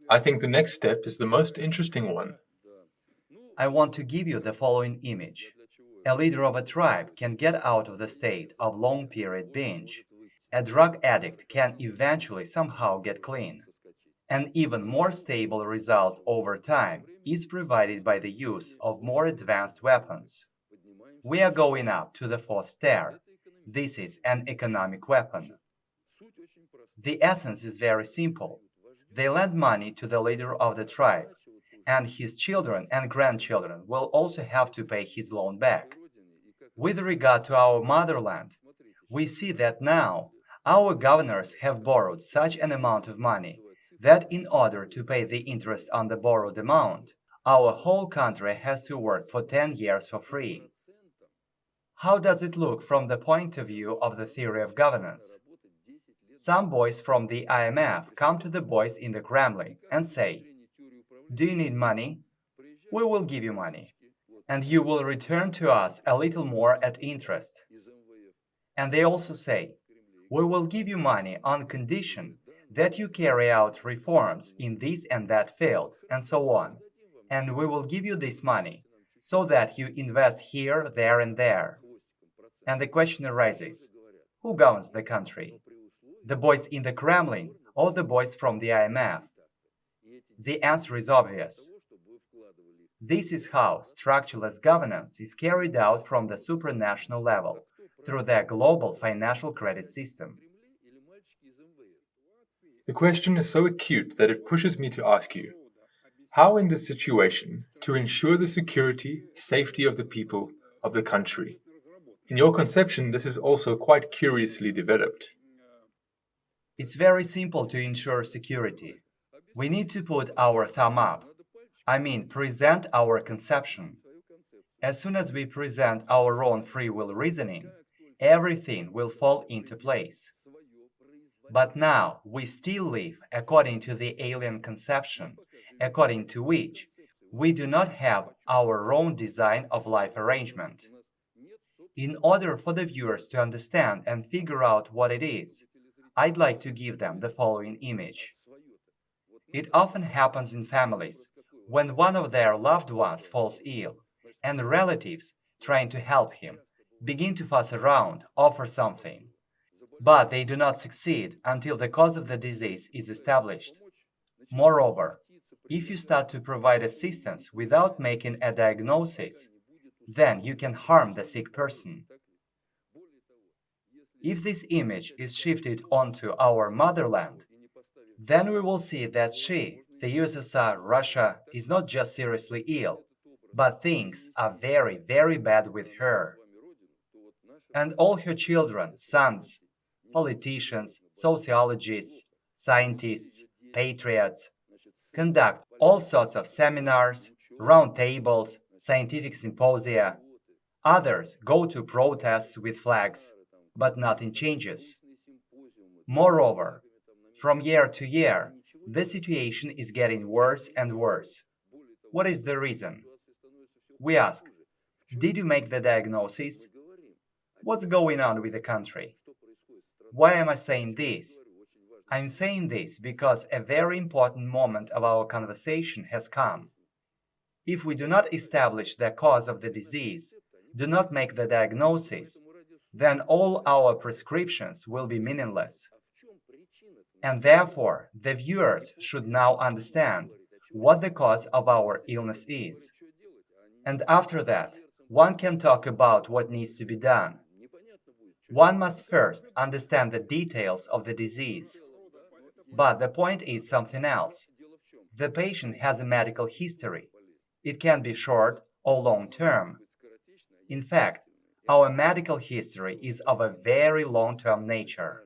I think the next step is the most interesting one. I want to give you the following image. A leader of a tribe can get out of the state of long period binge. A drug addict can eventually somehow get clean. An even more stable result over time is provided by the use of more advanced weapons. We are going up to the fourth stair. This is an economic weapon. The essence is very simple. They lend money to the leader of the tribe, and his children and grandchildren will also have to pay his loan back. With regard to our motherland, we see that now our governors have borrowed such an amount of money that in order to pay the interest on the borrowed amount, our whole country has to work for 10 years for free. How does it look from the point of view of the theory of governance? Some boys from the IMF come to the boys in the Kremlin and say, "Do you need money? We will give you money, and you will return to us a little more at interest." And they also say, "We will give you money on condition that you carry out reforms in this and that field, and so on. And we will give you this money so that you invest here, there, and there." And the question arises, who governs the country? The boys in the Kremlin or the boys from the IMF? The answer is obvious. This is how structureless governance is carried out from the supranational level through their global financial credit system. The question is so acute that it pushes me to ask you, how in this situation to ensure the security, safety of the people of the country? In your conception, this is also quite curiously developed. It's very simple to ensure security. We need to put our thumb up. I mean, present our conception. As soon as we present our own free will reasoning, everything will fall into place. But now we still live according to the alien conception, according to which we do not have our own design of life arrangement. In order for the viewers to understand and figure out what it is, I'd like to give them the following image. It often happens in families when one of their loved ones falls ill, and relatives, trying to help him, begin to fuss around, offer something. But they do not succeed until the cause of the disease is established. Moreover, if you start to provide assistance without making a diagnosis, then you can harm the sick person. If this image is shifted onto our motherland, then we will see that she, the USSR, Russia, is not just seriously ill, but things are very, very bad with her. And all her children, sons, politicians, sociologists, scientists, patriots, conduct all sorts of seminars, round tables, scientific symposia. Others go to protests with flags, but nothing changes. Moreover, from year to year, the situation is getting worse and worse. What is the reason? We ask, did you make the diagnosis? What's going on with the country? Why am I saying this? I'm saying this because a very important moment of our conversation has come. If we do not establish the cause of the disease, do not make the diagnosis, then all our prescriptions will be meaningless. And therefore, the viewers should now understand what the cause of our illness is. And after that, one can talk about what needs to be done. One must first understand the details of the disease. But the point is something else. The patient has a medical history. It can be short or long term. In fact, our medical history is of a very long term nature.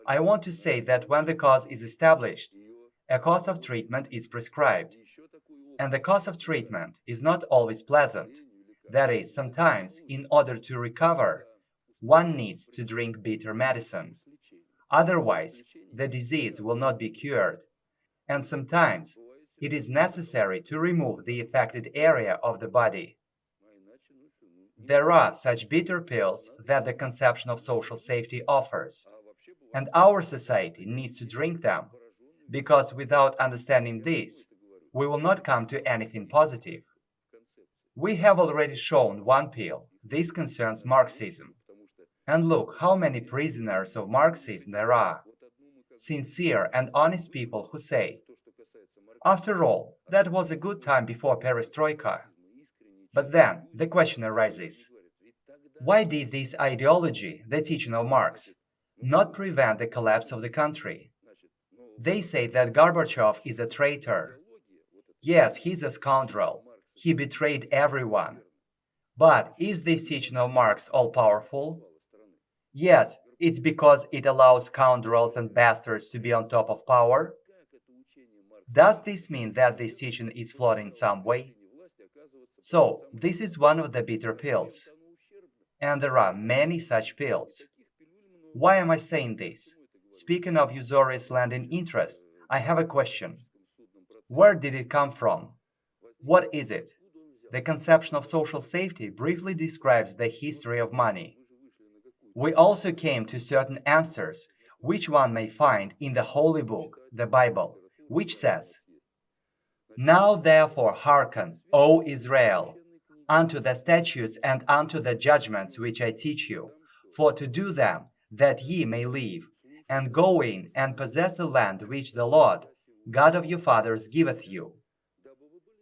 I want to say that when the cause is established, a course of treatment is prescribed. And the course of treatment is not always pleasant. That is, sometimes, in order to recover, one needs to drink bitter medicine. Otherwise, the disease will not be cured. And sometimes, it is necessary to remove the affected area of the body. There are such bitter pills that the conception of social safety offers, and our society needs to drink them, because without understanding this, we will not come to anything positive. We have already shown one pill. This concerns Marxism. And look how many prisoners of Marxism there are. Sincere and honest people who say, after all, that was a good time before perestroika. But then the question arises, why did this ideology, the teaching of Marx, not prevent the collapse of the country? They say that Gorbachev is a traitor. Yes, he's a scoundrel. He betrayed everyone. But is this teaching of Marx all-powerful? Yes, it's because it allows scoundrels and bastards to be on top of power. Does this mean that this teaching is flawed in some way? So, this is one of the bitter pills. And there are many such pills. Why am I saying this? Speaking of usurious landing interest, I have a question. Where did it come from? What is it? The conception of social safety briefly describes the history of money. We also came to certain answers, which one may find in the Holy Book, the Bible, which says, Now therefore hearken, O Israel, unto the statutes and unto the judgments which I teach you, for to do them, that ye may live, and go in and possess the land which the Lord, God of your fathers, giveth you.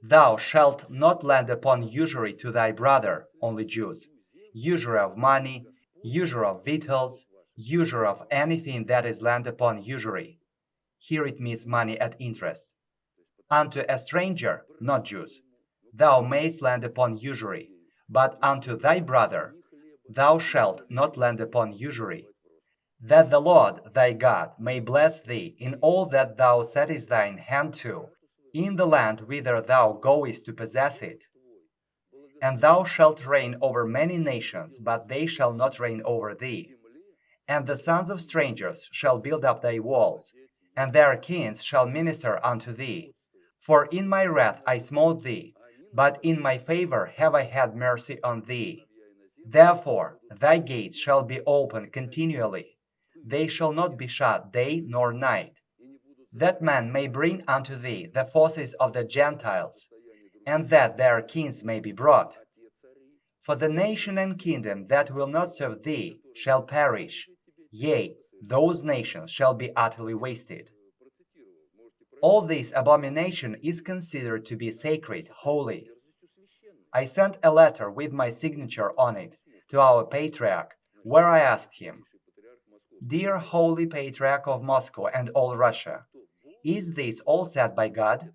Thou shalt not lend upon usury to thy brother, only Jews, usury of money, usury of victuals, usury of anything that is lent upon usury. Here it means money at interest. Unto a stranger, not Jews, thou mayst lend upon usury, but unto thy brother thou shalt not lend upon usury, that the Lord thy God may bless thee in all that thou settest thine hand to, in the land whither thou goest to possess it. And thou shalt reign over many nations, but they shall not reign over thee. And the sons of strangers shall build up thy walls, and their kings shall minister unto thee. For in my wrath I smote thee, but in my favor have I had mercy on thee. Therefore thy gates shall be open continually, they shall not be shut day nor night, that men may bring unto thee the forces of the Gentiles, and that their kings may be brought. For the nation and kingdom that will not serve thee shall perish, yea, those nations shall be utterly wasted. All this abomination is considered to be sacred, holy. I sent a letter with my signature on it to our Patriarch, where I asked him, Dear Holy Patriarch of Moscow and all Russia, is this all said by God?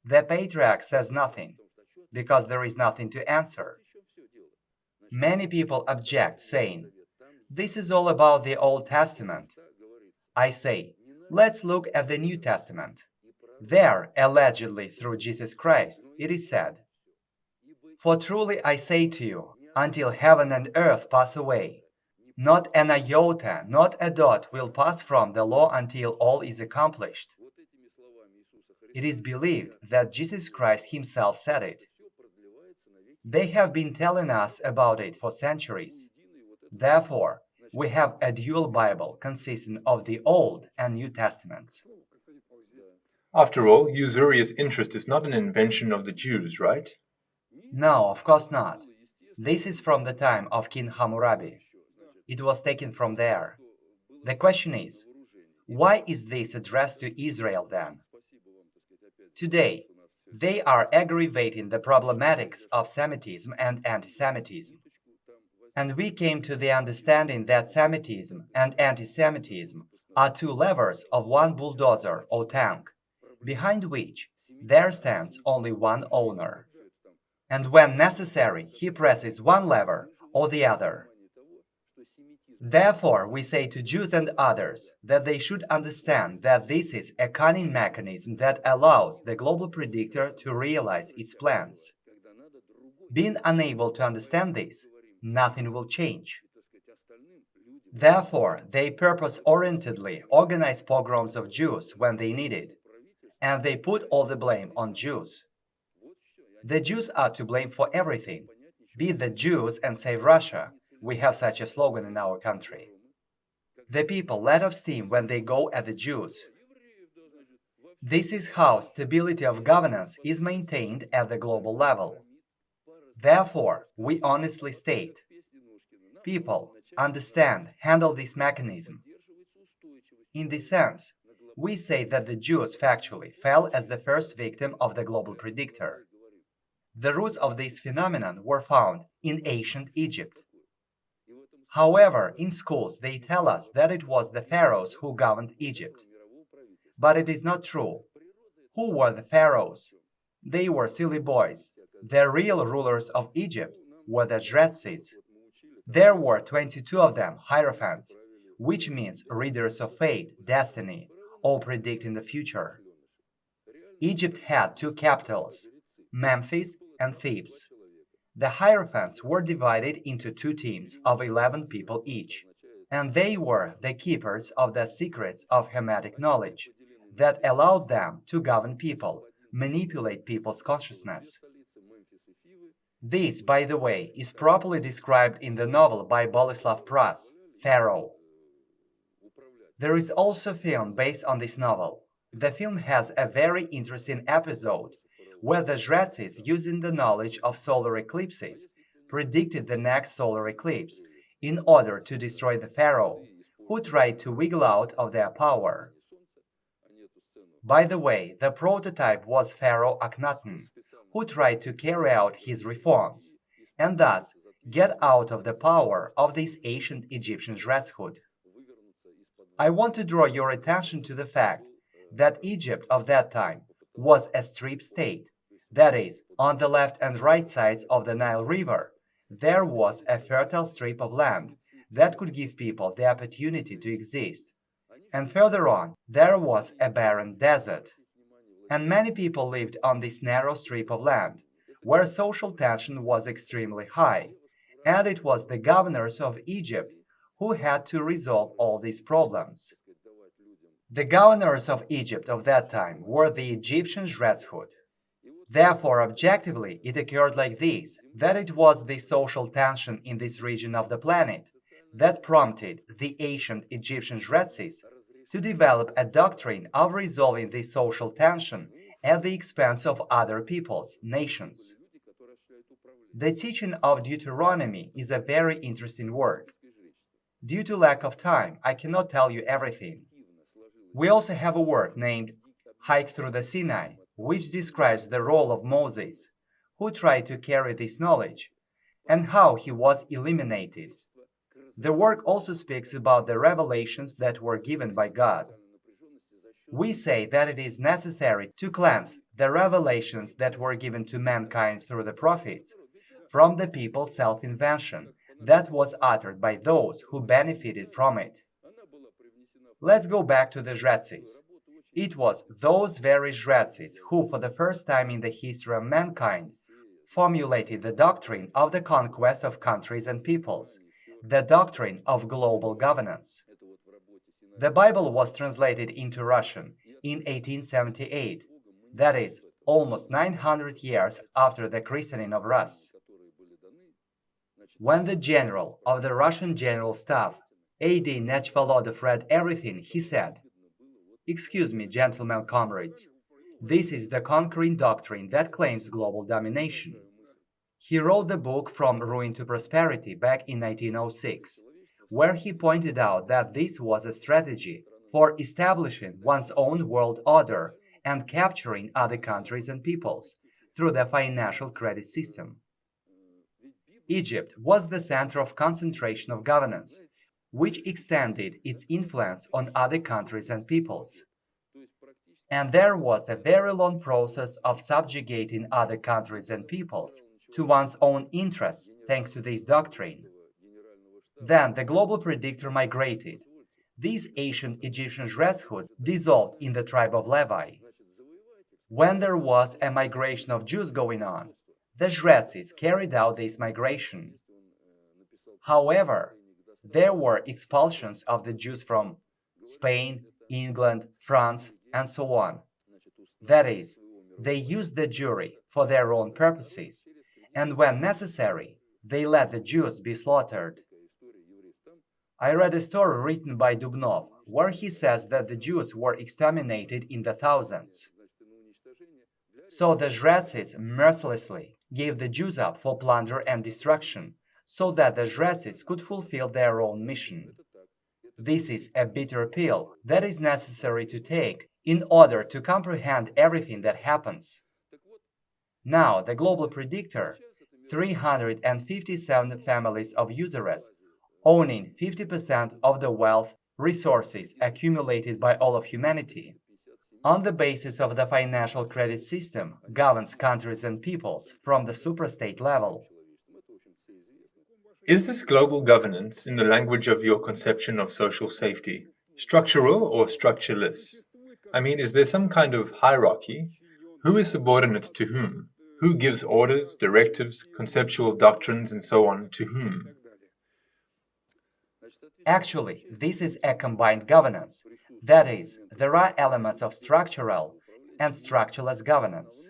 The Patriarch says nothing, because there is nothing to answer. Many people object, saying, This is all about the Old Testament. I say, let's look at the New Testament. There, allegedly through Jesus Christ, it is said, For truly I say to you, until heaven and earth pass away, not an iota, not a dot will pass from the law until all is accomplished. It is believed that Jesus Christ himself said it. They have been telling us about it for centuries. Therefore, we have a dual Bible consisting of the Old and New Testaments. After all, usurious interest is not an invention of the Jews, right? No, of course not. This is from the time of King Hammurabi. It was taken from there. The question is, why is this addressed to Israel then? Today, they are aggravating the problematics of Semitism and anti-Semitism. And we came to the understanding that Semitism and anti-Semitism are two levers of one bulldozer or tank, behind which there stands only one owner. And when necessary, he presses one lever or the other. Therefore, we say to Jews and others that they should understand that this is a cunning mechanism that allows the global predictor to realize its plans. Being unable to understand this, nothing will change. Therefore, they purpose-orientedly organize pogroms of Jews when they need it, and they put all the blame on Jews. The Jews are to blame for everything. Beat the Jews and save Russia. We have such a slogan in our country. The people let off steam when they go at the Jews. This is how stability of governance is maintained at the global level. Therefore, we honestly state, people understand, handle this mechanism. In this sense, we say that the Jews factually fell as the first victim of the global predictor. The roots of this phenomenon were found in ancient Egypt. However, in schools they tell us that it was the pharaohs who governed Egypt. But it is not true. Who were the pharaohs? They were silly boys. The real rulers of Egypt were the Jretzis. There were 22 of them, hierophants, which means readers of fate, destiny, all predicting the future. Egypt had two capitals, Memphis and Thebes. The hierophants were divided into two teams of 11 people each, and they were the keepers of the secrets of Hermetic knowledge that allowed them to govern people, manipulate people's consciousness. This, by the way, is properly described in the novel by Boleslav Pras, Pharaoh. There is also a film based on this novel. The film has a very interesting episode where the Jretzis, using the knowledge of solar eclipses, predicted the next solar eclipse in order to destroy the pharaoh, who tried to wiggle out of their power. By the way, the prototype was Pharaoh Akhenaten, who tried to carry out his reforms, and thus get out of the power of this ancient Egyptian Jretzhood. I want to draw your attention to the fact that Egypt of that time was a strip state. That is, on the left and right sides of the Nile River, there was a fertile strip of land that could give people the opportunity to exist. And further on, there was a barren desert. And many people lived on this narrow strip of land, where social tension was extremely high, and it was the governors of Egypt who had to resolve all these problems. The governors of Egypt of that time were the Egyptian Jretzhood. Therefore, objectively, it occurred like this, that it was the social tension in this region of the planet that prompted the ancient Egyptian Jretzis to develop a doctrine of resolving this social tension at the expense of other peoples, nations. The teaching of Deuteronomy is a very interesting work. Due to lack of time, I cannot tell you everything. We also have a work named Hike Through the Sinai, which describes the role of Moses, who tried to carry this knowledge, and how he was eliminated. The work also speaks about the revelations that were given by God. We say that it is necessary to cleanse the revelations that were given to mankind through the prophets from the people's self-invention that was uttered by those who benefited from it. Let's go back to the Jretzis. It was those very Jretzis who, for the first time in the history of mankind, formulated the doctrine of the conquest of countries and peoples, the doctrine of global governance. The Bible was translated into Russian in 1878, that is, almost 900 years after the christening of Rus. When the general of the Russian General Staff, A.D. Nechvalodov, read everything, he said, "Excuse me, gentlemen comrades, this is the conquering doctrine that claims global domination." He wrote the book From Ruin to Prosperity back in 1906, where he pointed out that this was a strategy for establishing one's own world order and capturing other countries and peoples through the financial credit system. Egypt was the center of concentration of governance, which extended its influence on other countries and peoples. And there was a very long process of subjugating other countries and peoples to one's own interests thanks to this doctrine. Then the global predictor migrated. This ancient Egyptian Jretzhood dissolved in the tribe of Levi. When there was a migration of Jews going on, the Jretzis carried out this migration. However, there were expulsions of the Jews from Spain, England, France, and so on. That is, they used the Jewry for their own purposes, and when necessary, they let the Jews be slaughtered. I read a story written by Dubnov, where he says that the Jews were exterminated in the thousands. So the Zhretsis mercilessly gave the Jews up for plunder and destruction, so that the Zhretsis could fulfill their own mission. This is a bitter pill that is necessary to take in order to comprehend everything that happens. Now, the global predictor, 357 families of users owning 50% of the wealth resources accumulated by all of humanity, on the basis of the financial credit system, governs countries and peoples from the superstate level. Is this global governance, in the language of your conception of social safety, structural or structureless? I mean, is there some kind of hierarchy? Who is subordinate to whom? Who gives orders, directives, conceptual doctrines, and so on to whom? Actually, this is a combined governance. That is, there are elements of structural and structureless governance.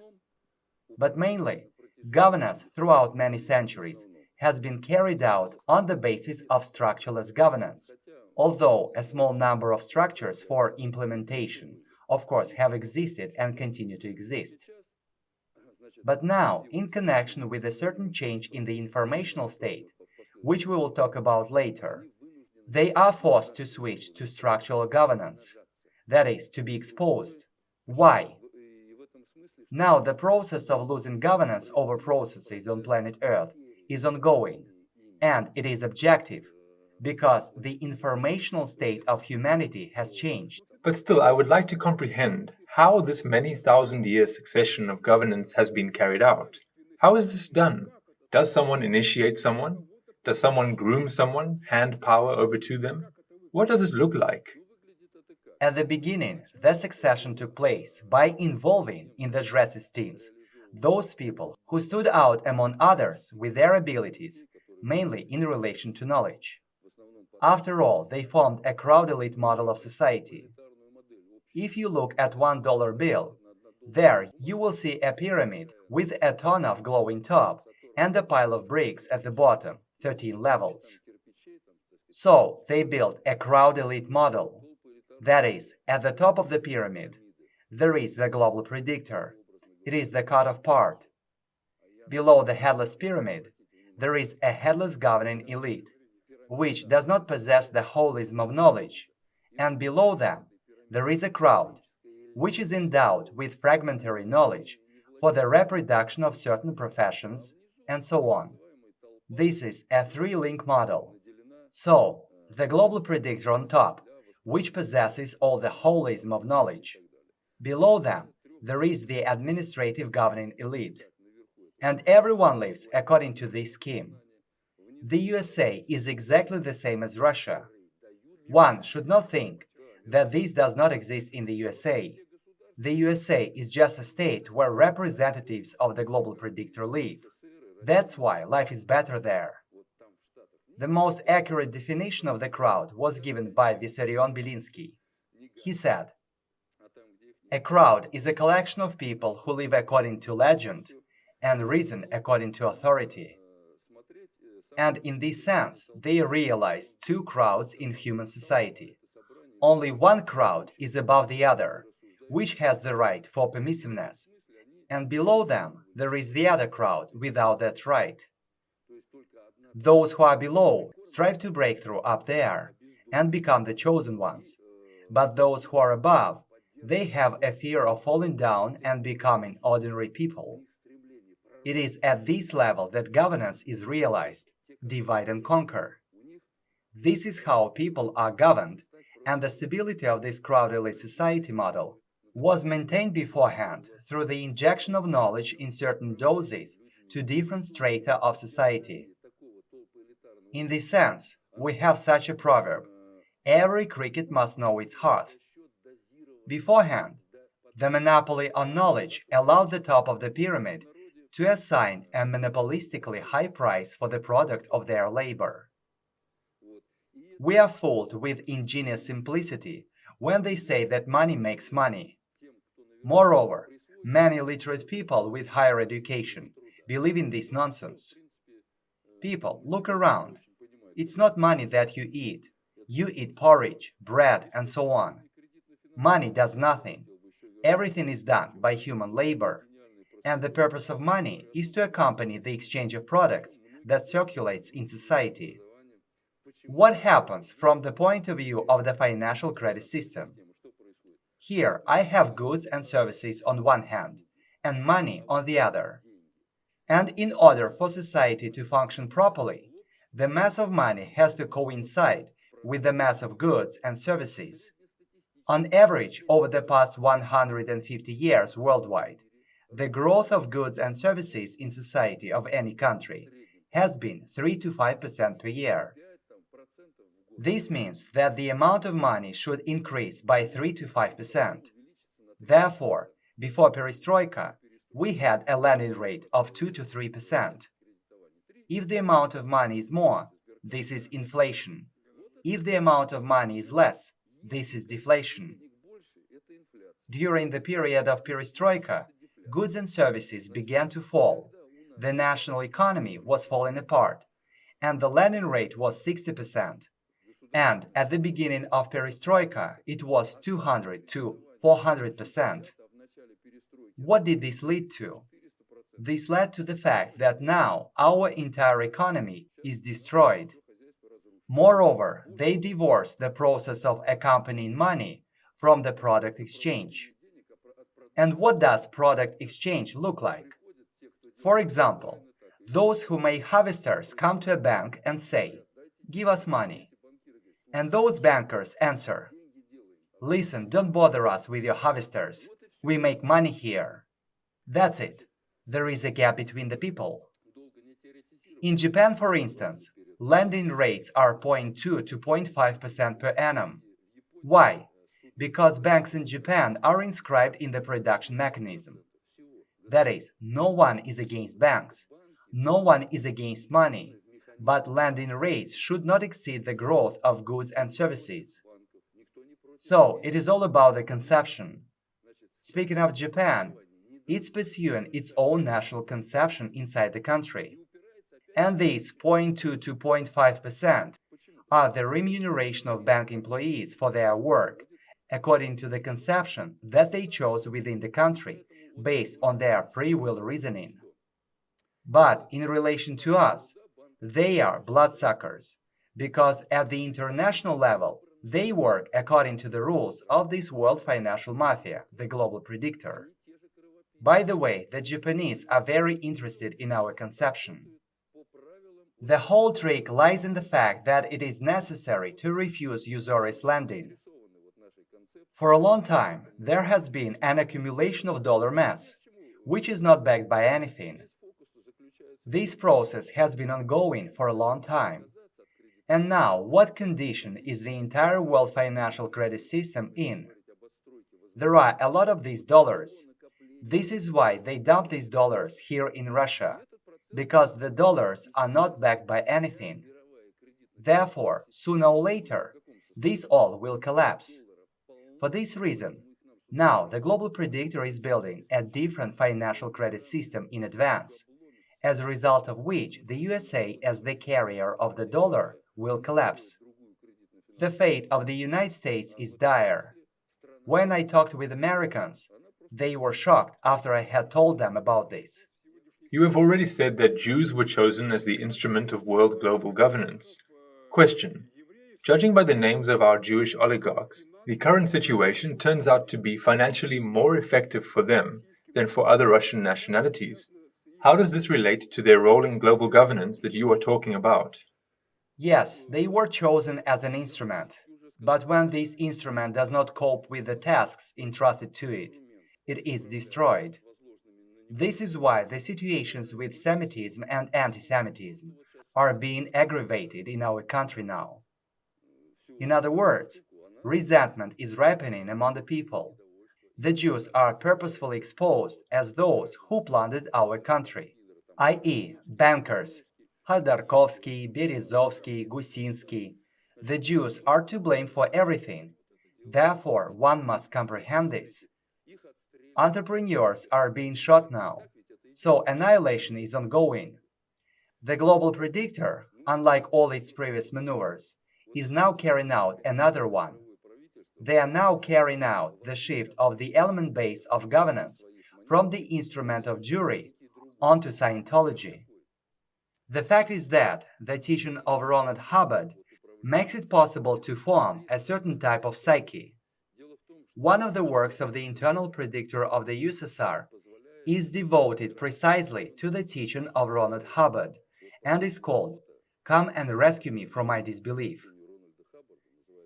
But mainly, governance throughout many centuries has been carried out on the basis of structureless governance, although a small number of structures for implementation, of course, have existed and continue to exist. But now, in connection with a certain change in the informational state, which we will talk about later, they are forced to switch to structural governance, that is, to be exposed. Why? Now, the process of losing governance over processes on planet Earth is ongoing, and it is objective, because the informational state of humanity has changed. But still, I would like to comprehend how this many thousand-year succession of governance has been carried out. How is this done? Does someone initiate someone? Does someone groom someone, hand power over to them? What does it look like? At the beginning, the succession took place by involving in the Dresses teams those people who stood out among others with their abilities, mainly in relation to knowledge. After all, they formed a crowd elite model of society. If you look at $1 bill, there you will see a pyramid with a ton of glowing top and a pile of bricks at the bottom, 13 levels. So they built a crowd elite model. That is, at the top of the pyramid, there is the global predictor. It is the cut-off part. Below the headless pyramid, there is a headless governing elite, which does not possess the holism of knowledge, and below them, there is a crowd, which is endowed with fragmentary knowledge for the reproduction of certain professions, and so on. This is a three-link model. So, the global predictor on top, which possesses all the holism of knowledge. Below them, there is the administrative governing elite. And everyone lives according to this scheme. The USA is exactly the same as Russia. One should not think that this does not exist in the USA. The USA is just a state where representatives of the global predictor live. That's why life is better there. The most accurate definition of the crowd was given by Vissarion Belinsky. He said, "A crowd is a collection of people who live according to legend and reason according to authority. And in this sense, they realize two crowds in human society. Only one crowd is above the other, which has the right for permissiveness, and below them there is the other crowd without that right. Those who are below strive to break through up there and become the chosen ones, but those who are above, they have a fear of falling down and becoming ordinary people. It is at this level that governance is realized, divide and conquer. This is how people are governed, and the stability of this crowd elite society model was maintained beforehand through the injection of knowledge in certain doses to different strata of society. In this sense, we have such a proverb: every cricket must know its hearth. Beforehand, the monopoly on knowledge allowed the top of the pyramid to assign a monopolistically high price for the product of their labor. We are fooled with ingenious simplicity when they say that money makes money. Moreover, many literate people with higher education believe in this nonsense. People, look around. It's not money that you eat. You eat porridge, bread, and so on. Money does nothing. Everything is done by human labor. And the purpose of money is to accompany the exchange of products that circulates in society. What happens from the point of view of the financial credit system? Here I have goods and services on one hand, and money on the other. And in order for society to function properly, the mass of money has to coincide with the mass of goods and services. On average, over the past 150 years worldwide, the growth of goods and services in society of any country has been 3 to 5% per year. This means that the amount of money should increase by 3 to 5%. Therefore, before perestroika, we had a lending rate of 2 to 3%. If the amount of money is more, this is inflation. If the amount of money is less, this is deflation. During the period of perestroika, goods and services began to fall. The national economy was falling apart, and the lending rate was 60%. And at the beginning of perestroika, it was 200 to 400%. What did this lead to? This led to the fact that now our entire economy is destroyed. Moreover, they divorced the process of accompanying money from the product exchange. And what does product exchange look like? For example, those who make harvesters come to a bank and say, "Give us money." And those bankers answer, "Listen, don't bother us with your harvesters. We make money here." That's it. There is a gap between the people. In Japan, for instance, lending rates are 0.2 to 0.5% per annum. Why? Because banks in Japan are inscribed in the production mechanism. That is, no one is against banks. No one is against money. But lending rates should not exceed the growth of goods and services. So, it is all about the conception. Speaking of Japan, it's pursuing its own national conception inside the country. And these 0.2 to 0.5% are the remuneration of bank employees for their work, according to the conception that they chose within the country, based on their free will reasoning. But in relation to us, they are bloodsuckers, because at the international level, they work according to the rules of this world financial mafia, the global predictor. By the way, the Japanese are very interested in our conception. The whole trick lies in the fact that it is necessary to refuse usurious lending. For a long time, there has been an accumulation of dollar mass, which is not backed by anything. This process has been ongoing for a long time. And now, what condition is the entire world financial credit system in? There are a lot of these dollars. This is why they dump these dollars here in Russia, because the dollars are not backed by anything. Therefore, sooner or later, this all will collapse. For this reason, now the global predictor is building a different financial credit system in advance, as a result of which the USA as the carrier of the dollar will collapse. The fate of the United States is dire. When I talked with Americans, they were shocked after I had told them about this. You have already said that Jews were chosen as the instrument of world global governance. Question. Judging by the names of our Jewish oligarchs, the current situation turns out to be financially more effective for them than for other Russian nationalities. How does this relate to their role in global governance that you are talking about? Yes, they were chosen as an instrument. But when this instrument does not cope with the tasks entrusted to it, it is destroyed. This is why the situations with Semitism and anti-Semitism are being aggravated in our country now. In other words, resentment is ripening among the people. The Jews are purposefully exposed as those who plundered our country, i.e., bankers, Khodorkovsky, Berezovsky, Gusinsky. The Jews are to blame for everything. Therefore, one must comprehend this. Entrepreneurs are being shot now, so annihilation is ongoing. The global predictor, unlike all its previous maneuvers, is now carrying out another one. They are now carrying out the shift of the element base of governance from the instrument of jury onto Scientology. The fact is that the teaching of Ronald Hubbard makes it possible to form a certain type of psyche. One of the works of the internal predictor of the USSR is devoted precisely to the teaching of Ronald Hubbard and is called Come and Rescue Me from My Disbelief.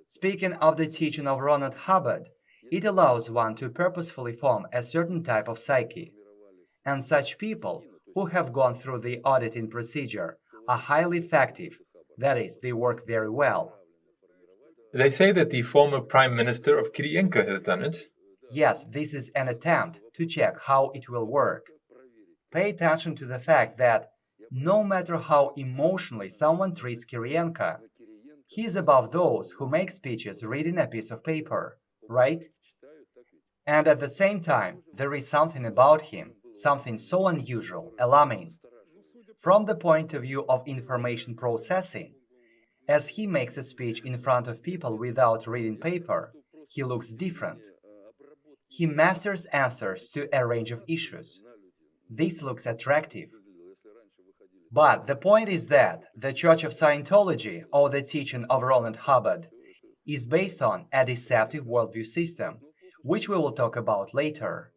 Speaking of the teaching of Ronald Hubbard, it allows one to purposefully form a certain type of psyche, and such people who have gone through the auditing procedure are highly effective, that is, they work very well. They say that the former Prime Minister of Kirienka has done it. Yes, this is an attempt to check how it will work. Pay attention to the fact that no matter how emotionally someone treats Kirienka, he is above those who make speeches reading a piece of paper, right? And at the same time, there is something about him, something so unusual, alarming. From the point of view of information processing, as he makes a speech in front of people without reading paper, he looks different. He masters answers to a range of issues. This looks attractive. But the point is that the Church of Scientology, or the teaching of Ronald Hubbard, is based on a deceptive worldview system, which we will talk about later.